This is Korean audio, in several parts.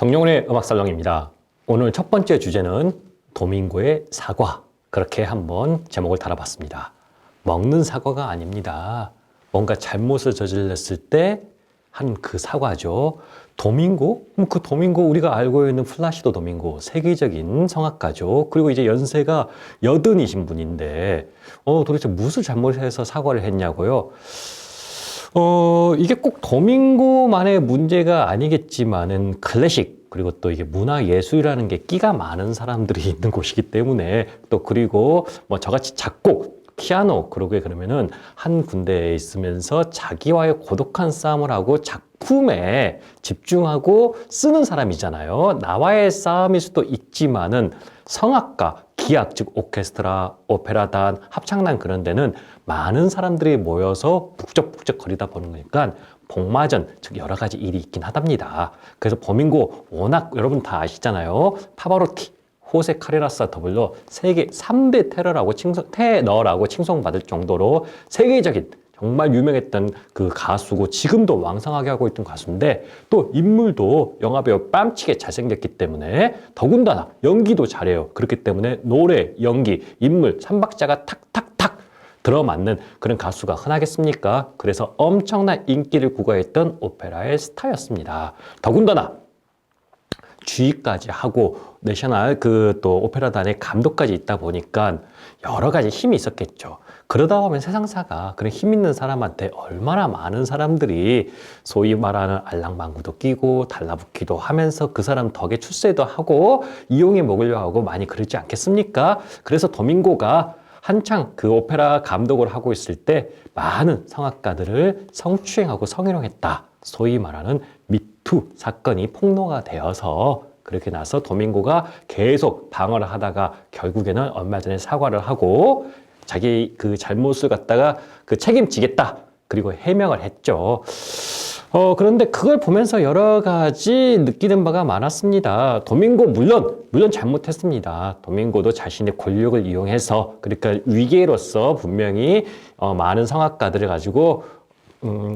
정용훈의 음악살롱입니다. 오늘 첫 번째 주제는 도밍고의 사과, 그렇게 한번 제목을 달아봤습니다. 먹는 사과가 아닙니다. 뭔가 잘못을 저질렀을 때 한 그 사과죠. 도밍고? 그 도밍고 우리가 알고 있는 플라시도 도밍고, 세계적인 성악가죠. 그리고 이제 연세가 80이신 분인데 도대체 무슨 잘못해서 사과를 했냐고요? 이게 꼭 도밍고만의 문제가 아니겠지만은 클래식, 그리고 또 이게 문화예술이라는 게 끼가 많은 사람들이 있는 곳이기 때문에, 또 그리고 뭐 저같이 작곡, 피아노, 그러면은 한 군데에 있으면서 자기와의 고독한 싸움을 하고 작품에 집중하고 쓰는 사람이잖아요. 나와의 싸움일 수도 있지만은 성악가, 기악, 즉 오케스트라, 오페라단, 합창단 그런 데는 많은 사람들이 모여서 북적북적 거리다 보는 거니까 복마전, 즉 여러 가지 일이 있긴 하답니다. 그래서 도밍고 워낙 여러분 다 아시잖아요. 파바로티, 호세 카레라스와 더불어 세계 3대 테너라고 칭송받을 정도로 세계적인 정말 유명했던 그 가수고 지금도 왕성하게 하고 있던 가수인데, 또 인물도 영화배우 뺨치게 잘생겼기 때문에 더군다나 연기도 잘해요. 그렇기 때문에 노래, 연기, 인물, 삼박자가 탁탁탁 들어맞는 그런 가수가 흔하겠습니까? 그래서 엄청난 인기를 구가했던 오페라의 스타였습니다. 더군다나 주의까지 하고 내셔널 또 오페라단의 감독까지 있다 보니까 여러 가지 힘이 있었겠죠. 그러다 보면 세상사가 그런 힘 있는 사람한테 얼마나 많은 사람들이 소위 말하는 알랑방구도 끼고 달라붙기도 하면서 그 사람 덕에 출세도 하고 이용해 먹으려 하고 많이 그러지 않겠습니까? 그래서 도밍고가 한창 그 오페라 감독을 하고 있을 때 많은 성악가들을 성추행하고 성희롱했다. 소위 말하는 미투 사건이 폭로가 되어서 그렇게 나서 도밍고가 계속 방어를 하다가 결국에는 얼마 전에 사과를 하고 자기 그 잘못을 갖다가 책임지겠다. 그리고 해명을 했죠. 그런데 그걸 보면서 여러 가지 느끼는 바가 많았습니다. 도밍고 물론 잘못했습니다. 도밍고도 자신의 권력을 이용해서, 그러니까 위계로서 분명히 많은 성악가들을 가지고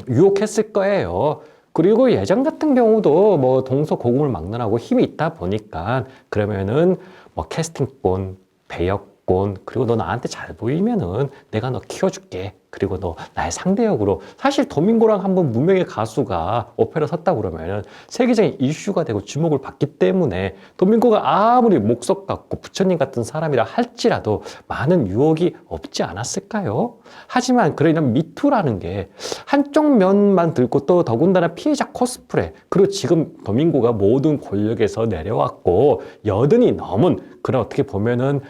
유혹했을 거예요. 그리고 예전 같은 경우도 뭐 동서고금을 막론하고 힘이 있다 보니까 그러면은 뭐 캐스팅본, 배역본, 그리고 너 나한테 잘 보이면은 내가 너 키워줄게. 그리고 너 나의 상대역으로, 사실 도밍고랑 한번 무명의 가수가 오페라 섰다 그러면은 세계적인 이슈가 되고 주목을 받기 때문에 도밍고가 아무리 목석 같고 부처님 같은 사람이라 할지라도 많은 유혹이 없지 않았을까요? 하지만 그러면 미투라는 게 한쪽 면만 들고 또 더군다나 피해자 코스프레, 그리고 지금 도밍고가 모든 권력에서 내려왔고 여든이 넘은 그런 어떻게 보면은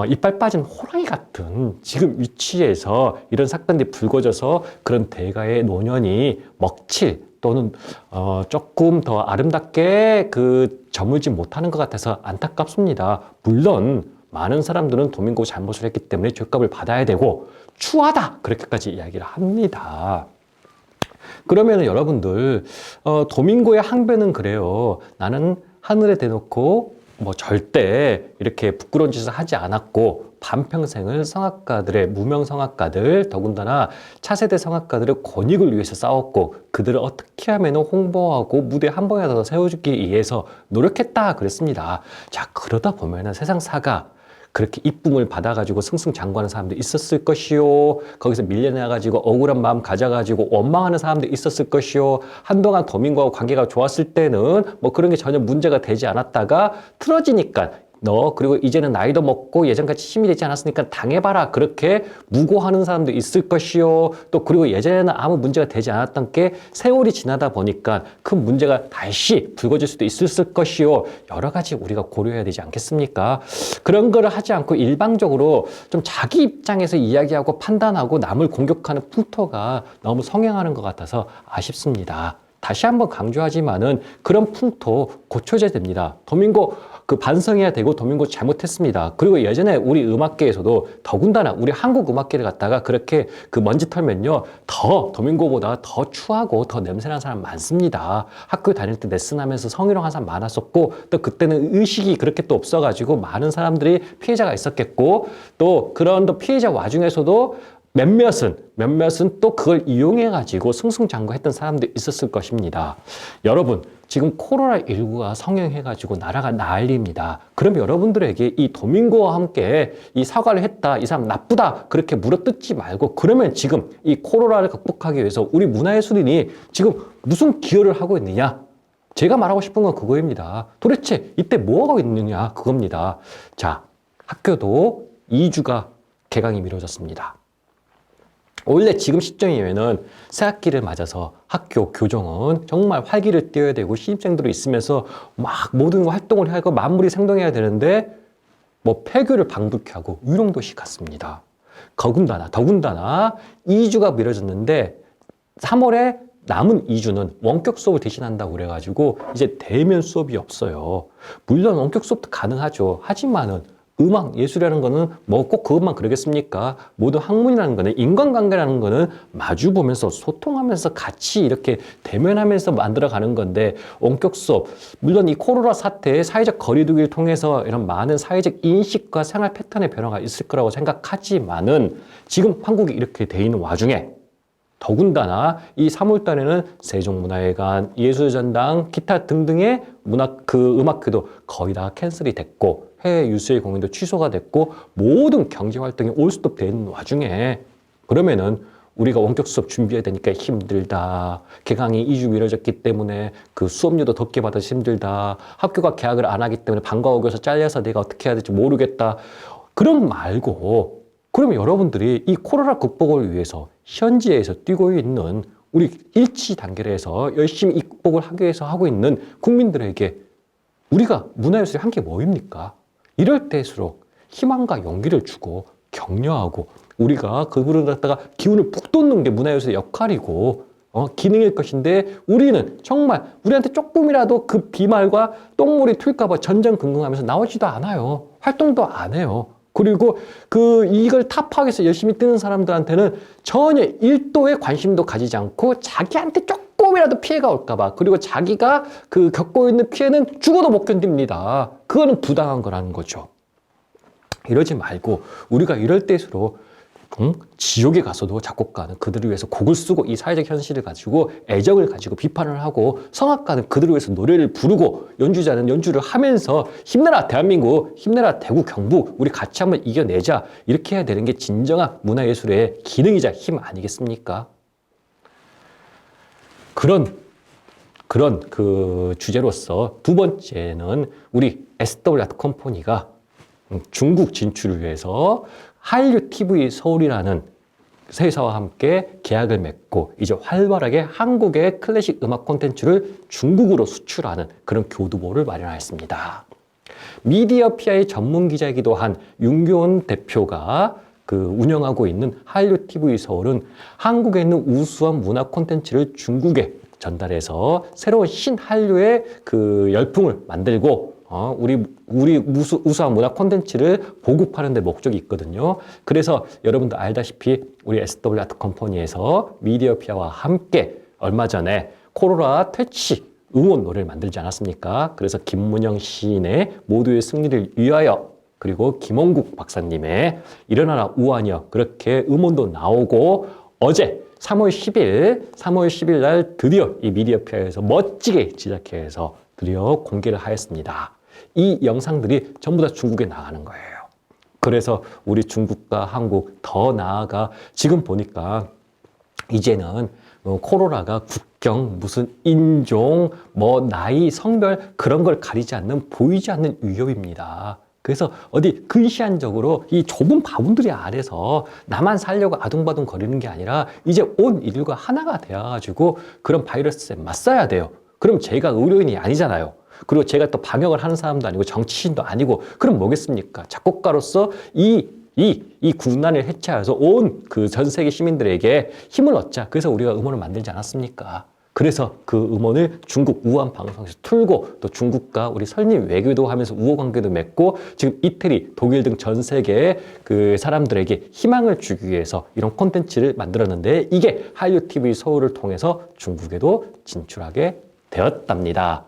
이빨 빠진 호랑이 같은 지금 위치에서 이런 사건들이 불거져서 그런 대가의 노년이 먹칠 또는 조금 더 아름답게 저물지 못하는 것 같아서 안타깝습니다. 물론 많은 사람들은 도밍고 잘못을 했기 때문에 죄값을 받아야 되고 추하다 그렇게까지 이야기를 합니다. 그러면 여러분들 도밍고의 항변은 그래요. 나는 하늘에 대놓고 뭐 절대 이렇게 부끄러운 짓을 하지 않았고 반평생을 성악가들의 무명 성악가들, 더군다나 차세대 성악가들의 권익을 위해서 싸웠고 그들을 어떻게 하면 홍보하고 무대 한 번에 더 세워주기 위해서 노력했다 그랬습니다. 자, 그러다 보면은 세상사가 그렇게 이쁨을 받아가지고 승승장구하는 사람도 있었을 것이요. 거기서 밀려나가지고 억울한 마음 가져가지고 원망하는 사람도 있었을 것이요. 한동안 도밍고하고 관계가 좋았을 때는 뭐 그런 게 전혀 문제가 되지 않았다가 틀어지니까 너 그리고 이제는 나이도 먹고 예전같이 힘이 되지 않았으니까 당해봐라 그렇게 무고하는 사람도 있을 것이요. 또 그리고 예전에는 아무 문제가 되지 않았던 게 세월이 지나다 보니까 큰 문제가 다시 불거질 수도 있을 것이요. 여러 가지 우리가 고려해야 되지 않겠습니까? 그런 거를 하지 않고 일방적으로 좀 자기 입장에서 이야기하고 판단하고 남을 공격하는 풍토가 너무 성행하는 것 같아서 아쉽습니다. 다시 한번 강조하지만은 그런 풍토 고쳐져야 됩니다. 도밍고 반성해야 되고 도밍고 잘못했습니다. 그리고 예전에 우리 음악계에서도 더군다나 우리 한국 음악계를 갖다가 그렇게 먼지 털면요 더 도밍고보다 더 추하고 더 냄새나는 사람 많습니다. 학교 다닐 때 레슨하면서 성희롱한 사람 많았었고 또 그때는 의식이 그렇게 또 없어가지고 많은 사람들이 피해자가 있었겠고 또 그런 또 피해자 와중에서도 몇몇은 또 그걸 이용해가지고 승승장구했던 사람도 있었을 것입니다. 여러분, 지금 코로나19가 성행해가지고 나라가 난리입니다. 그럼 여러분들에게 이 도밍고와 함께 이 사과를 했다, 이 사람 나쁘다, 그렇게 물어뜯지 말고, 그러면 지금 이 코로나를 극복하기 위해서 우리 문화예술인이 지금 무슨 기여를 하고 있느냐? 제가 말하고 싶은 건 그거입니다. 도대체 이때 뭐 하고 있느냐? 그겁니다. 자, 학교도 2주가 개강이 미뤄졌습니다. 원래 지금 시점이면은 새학기를 맞아서 학교, 교정은 정말 활기를 띄워야 되고 신입생들이 있으면서 막 모든 활동을 하고 만물이 생동해야 되는데 뭐 폐교를 방불케 하고 위롱도시 갔습니다. 더군다나 2주가 미뤄졌는데 3월에 남은 2주는 원격 수업을 대신한다고 그래가지고 이제 대면 수업이 없어요. 물론 원격 수업도 가능하죠. 하지만은 음악, 예술이라는 거는 뭐 꼭 그것만 그러겠습니까? 모든 학문이라는 거는, 인간관계라는 거는 마주보면서 소통하면서 같이 이렇게 대면하면서 만들어가는 건데, 원격 수업, 물론 이 코로나 사태의 사회적 거리두기를 통해서 이런 많은 사회적 인식과 생활 패턴의 변화가 있을 거라고 생각하지만은 지금 한국이 이렇게 돼 있는 와중에 더군다나 이 3월 달에는 세종문화회관, 예술전당, 기타 등등의 음악회도 거의 다 캔슬이 됐고 해외 유수의 공연도 취소가 됐고 모든 경제 활동이 올스톱 되는 와중에 그러면은 우리가 원격 수업 준비해야 되니까 힘들다. 개강이 2주 미뤄졌기 때문에 그 수업료도 덥게 받아서 힘들다. 학교가 개학을 안 하기 때문에 방과 후에서 잘려서 내가 어떻게 해야 될지 모르겠다. 그런 말고 그러면 여러분들이 이 코로나 극복을 위해서 현지에서 뛰고 있는 우리 일치 단계에서 열심히 이 극복을 하기 위해서 하고 있는 국민들에게 우리가 문화예술이 한 게 뭐입니까? 이럴 때일수록 희망과 용기를 주고 격려하고 우리가 그분을 갖다가 기운을 푹 돋는 게 문화예술의 역할이고 기능일 것인데 우리는 정말 우리한테 조금이라도 그 비말과 똥물이 튈까 봐 전전긍긍하면서 나오지도 않아요. 활동도 안 해요. 그리고 이걸 타파하기 위해서 열심히 뜨는 사람들한테는 전혀 1도의 관심도 가지지 않고 자기한테 조금이라도 피해가 올까봐 그리고 자기가 겪고 있는 피해는 죽어도 못 견딥니다. 그거는 부당한 거라는 거죠. 이러지 말고 우리가 이럴 때일수록 지옥에 가서도 작곡가는 그들을 위해서 곡을 쓰고 이 사회적 현실을 가지고 애정을 가지고 비판을 하고 성악가는 그들을 위해서 노래를 부르고 연주자는 연주를 하면서 힘내라 대한민국, 힘내라 대구 경북 우리 같이 한번 이겨내자 이렇게 해야 되는 게 진정한 문화예술의 기능이자 힘 아니겠습니까? 그런 그 주제로서 두 번째는 우리 SW 아트 컴퍼니가 중국 진출을 위해서 한류 TV 서울이라는 회사와 함께 계약을 맺고 이제 활발하게 한국의 클래식 음악 콘텐츠를 중국으로 수출하는 그런 교두보를 마련하였습니다. 미디어 PI 전문 기자이기도 한 윤교원 대표가 운영하고 있는 한류 TV 서울은 한국에 있는 우수한 문화 콘텐츠를 중국에 전달해서 새로운 신한류의 열풍을 만들고 우리 우수한 문화 콘텐츠를 보급하는 데 목적이 있거든요. 그래서 여러분도 알다시피 우리 SW 아트 컴퍼니에서 미디어 피아와 함께 얼마 전에 코로나 퇴치 응원 노래를 만들지 않았습니까? 그래서 김문영 시인의 모두의 승리를 위하여 그리고 김원국 박사님의 일어나라 우환이여 그렇게 음원도 나오고 어제 3월 10일 날 드디어 이 미디어 피아에서 멋지게 제작해서 드디어 공개를 하였습니다. 이 영상들이 전부 다 중국에 나가는 거예요. 그래서 우리 중국과 한국 더 나아가 지금 보니까 이제는 코로나가 국경, 무슨 인종, 나이, 성별 그런 걸 가리지 않는 보이지 않는 위협입니다. 그래서 어디 근시안적으로 이 좁은 바운드리 아래서 나만 살려고 아둥바둥 거리는 게 아니라 이제 온 인류가 하나가 되어가지고 그런 바이러스에 맞서야 돼요. 그럼 제가 의료인이 아니잖아요. 그리고 제가 또 방역을 하는 사람도 아니고 정치인도 아니고 그럼 뭐겠습니까? 작곡가로서 이 국난을 해체해서 온 전 세계 시민들에게 힘을 얻자. 그래서 우리가 음원을 만들지 않았습니까? 그래서 그 음원을 중국 우한 방송에서 틀고 또 중국과 우리 설립 외교도 하면서 우호 관계도 맺고 지금 이태리, 독일 등 전 세계 사람들에게 희망을 주기 위해서 이런 콘텐츠를 만들었는데 이게 한류 TV 서울을 통해서 중국에도 진출하게 되었답니다.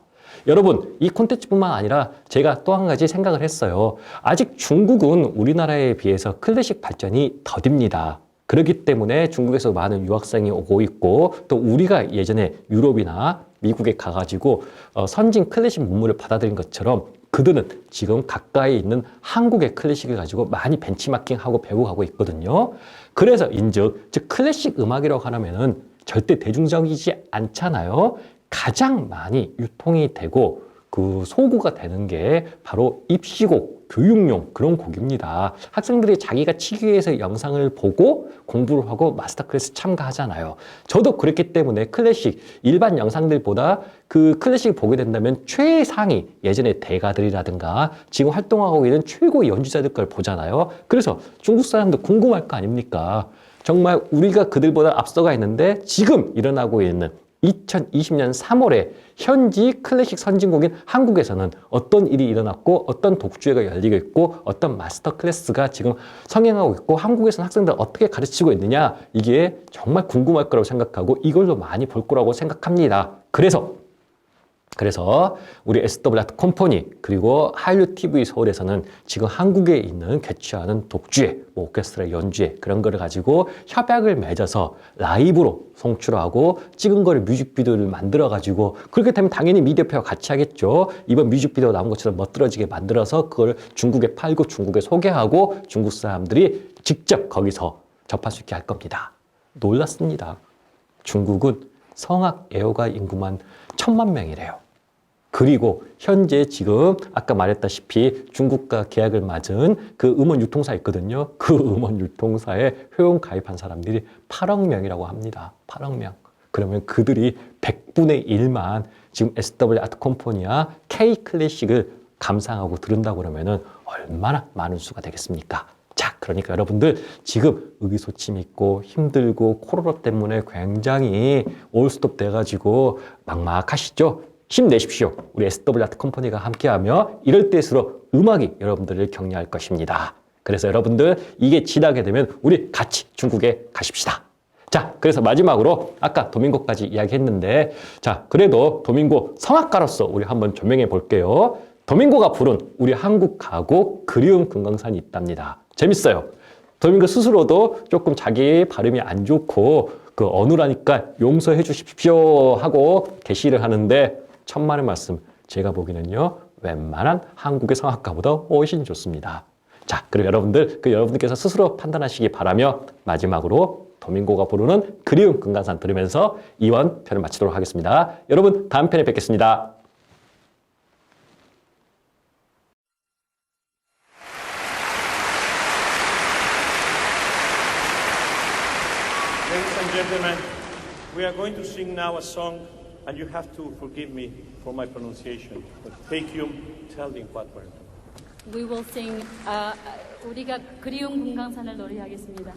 여러분, 이 콘텐츠뿐만 아니라 제가 또 한 가지 생각을 했어요. 아직 중국은 우리나라에 비해서 클래식 발전이 더딥니다. 그렇기 때문에 중국에서 많은 유학생이 오고 있고 또 우리가 예전에 유럽이나 미국에 가가지고 선진 클래식 문물을 받아들인 것처럼 그들은 지금 가까이 있는 한국의 클래식을 가지고 많이 벤치마킹하고 배워가고 있거든요. 그래서 인즉 즉 클래식 음악이라고 하면은 절대 대중적이지 않잖아요. 가장 많이 유통이 되고 그 소구가 되는 게 바로 입시곡, 교육용 그런 곡입니다. 학생들이 자기가 치기 위해서 영상을 보고 공부를 하고 마스터 클래스 참가하잖아요. 저도 그랬기 때문에 클래식, 일반 영상들보다 그 클래식을 보게 된다면 최상위, 예전에 대가들이라든가 지금 활동하고 있는 최고 연주자들 걸 보잖아요. 그래서 중국 사람도 궁금할 거 아닙니까? 정말 우리가 그들보다 앞서가 있는데 지금 일어나고 있는 2020년 3월에 현지 클래식 선진국인 한국에서는 어떤 일이 일어났고 어떤 독주회가 열리고 있고 어떤 마스터 클래스가 지금 성행하고 있고 한국에서는 학생들 어떻게 가르치고 있느냐 이게 정말 궁금할 거라고 생각하고 이걸로 많이 볼 거라고 생각합니다. 그래서 우리 SW 아트 컴퍼니 그리고 한류 TV 서울에서는 지금 한국에 있는 개최하는 독주회, 뭐 오케스트라 연주회 그런 거를 가지고 협약을 맺어서 라이브로 송출하고 찍은 거를 뮤직비디오를 만들어 가지고 그렇게 되면 당연히 미디어페어 같이 하겠죠. 이번 뮤직비디오 나온 것처럼 멋들어지게 만들어서 그걸 중국에 팔고 중국에 소개하고 중국 사람들이 직접 거기서 접할 수 있게 할 겁니다. 놀랐습니다. 중국은 성악 애호가 인구만 1,000만 명이래요. 그리고 현재 지금 아까 말했다시피 중국과 계약을 맺은 그 음원 유통사 있거든요. 그 음원 유통사에 회원 가입한 사람들이 8억 명이라고 합니다. 8억 명. 그러면 그들이 100분의 1만 지금 SW 아트 컴퍼니와 K 클래식을 감상하고 들은다고 그러면은 얼마나 많은 수가 되겠습니까? 자, 그러니까 여러분들 지금 의기소침 있고 힘들고 코로나 때문에 굉장히 올스톱 돼가지고 막막하시죠? 힘내십시오. 우리 SW 아트 컴퍼니가 함께하며 이럴 때일수록 음악이 여러분들을 격려할 것입니다. 그래서 여러분들 이게 지나게 되면 우리 같이 중국에 가십시다. 자, 그래서 마지막으로 아까 도밍고까지 이야기했는데 자, 그래도 도밍고 성악가로서 우리 한번 조명해 볼게요. 도밍고가 부른 우리 한국 가곡 그리운 금강산이 있답니다. 재밌어요. 도밍고 스스로도 조금 자기 발음이 안 좋고 그 어눌하니까 용서해 주십시오 하고 게시를 하는데 천만의 말씀 제가 보기에는요 웬만한 한국의 성악가보다 훨씬 좋습니다. 자, 그리고 여러분들께서 스스로 판단하시기 바라며 마지막으로 도밍고가 부르는 그리운 금강산 들으면서 이번 편을 마치도록 하겠습니다. 여러분 다음 편에 뵙겠습니다. Ladies and gentlemen, we are going to sing now a song, and you have to forgive me for my pronunciation. But Taekyum telling Quadwell. We will sing 우리가 그리운 금강산을 노래하겠습니다.